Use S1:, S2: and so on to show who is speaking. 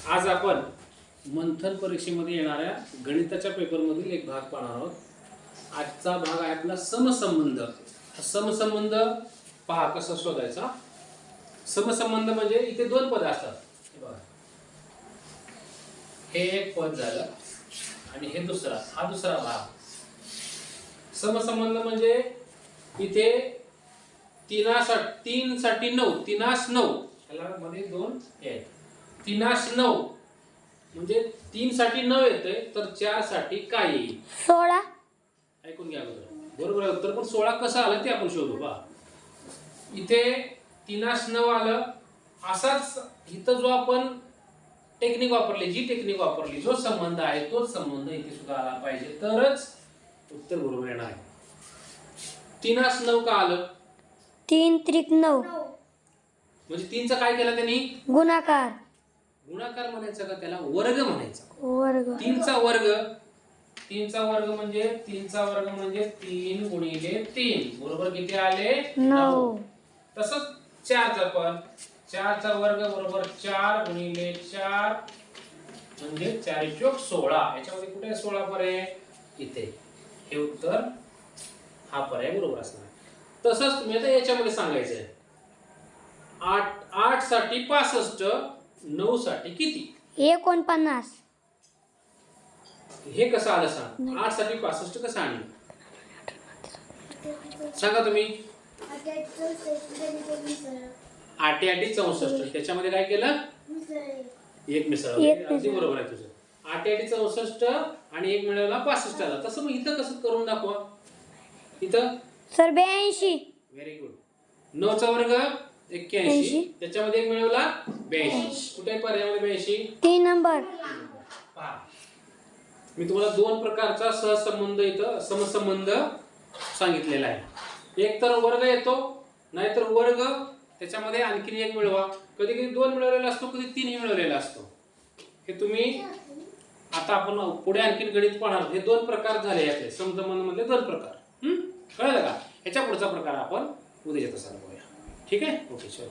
S1: आज आपण मंथन परीक्षेमध्ये येणाऱ्या गणिताच्या पेपरमधील एक भाग पाहणार आहोत. आजचा भाग आहे आपला समसंबंध. समसंबंध पहा कसा शोधायचा. समसंबंध म्हणजे इथे दोन पद असतात. हे बघा, हे एक पद झालं आणि हे दुसरा, हा दुसरा भाग. समसंबंध म्हणजे इथे तीन साठी 9, 3-9 याला मध्ये दोन आहेत. 3-9 म्हणजे 3 साठी 9 येते, तर 4 साठी काय येईल?
S2: 16.
S1: ऐकून घ्या बरोबर आहे उत्तर. पण 16 कसं आलं ते आपण शोधू. बा इथे 3-9 आलं. असाच इथं जो आपण टेक्निक वापरली, जी टेक्निक वापरली, जो संबंध आहे तोच संबंध इथे सुद्धा आला पाहिजे, तरच उत्तर बरोबर येणार आहे. 3-9 का आलं?
S2: 3 त्रिक 9
S1: म्हणजे 3चा काय केला त्यांनी?
S2: गुणाकार.
S1: गुणाकार म्हणायचा का त्याला? वर्ग म्हणायचा.
S2: वर्ग.
S1: 3चा वर्ग. 3चा वर्ग म्हणजे 3 गुणिले 3 बरोबर किती आले?
S2: 9.
S1: तसंच 4चा पण 4चा वर्ग बरोबर 4 गुणिले 4 म्हणजे 4 16. याच्यामध्ये कुठे 16 पर्याय? इथे. हे उत्तर हा पर्याय बरोबर असणार. तसंच तुम्ही आता याच्यामध्ये सांगायचंय. 8 साठी 65, 9 साठी किती?
S2: 49.
S1: हे कसं आलं सांग. 8 साठी 65 कसं आणलं सांगा तुम्ही. 8 8 64. त्याच्यामध्ये काय केलं? एक मिसळलं. अगदी बरोबर आहे तुझं. 8 8 64 आणि 1 मिळवला 65 आला. तसं मग इथं कसं करून दाखवा. इथं
S2: सर 82.
S1: Very good. 9चा वर्ग 81. त्याच्यामध्ये 1 मिळवला 82. कुठे पर्यायामध्ये 82?
S2: 3 नंबर.
S1: पहा, मी तुम्हाला दोन प्रकारचा सहसंबंध इथं समसंबंध सांगितलेला आहे. एक तर वर्ग येतो, नाहीतर वर्ग त्याच्यामध्ये आणखी एक मिळवा. कधी कधी 2 मिळवलेला असतो, कधी 3 मिळवलेला असतो. हे तुम्ही आता आपण पुढे आणखी गणित पाहणार. हे दोन प्रकार झाले यातले समसंबंध मधले दोन प्रकार. कळलं का? ह्याच्या पुढचा प्रकार आपण उद्याच्या तासाला बघूया. ठीक आहे? ओके, चलो.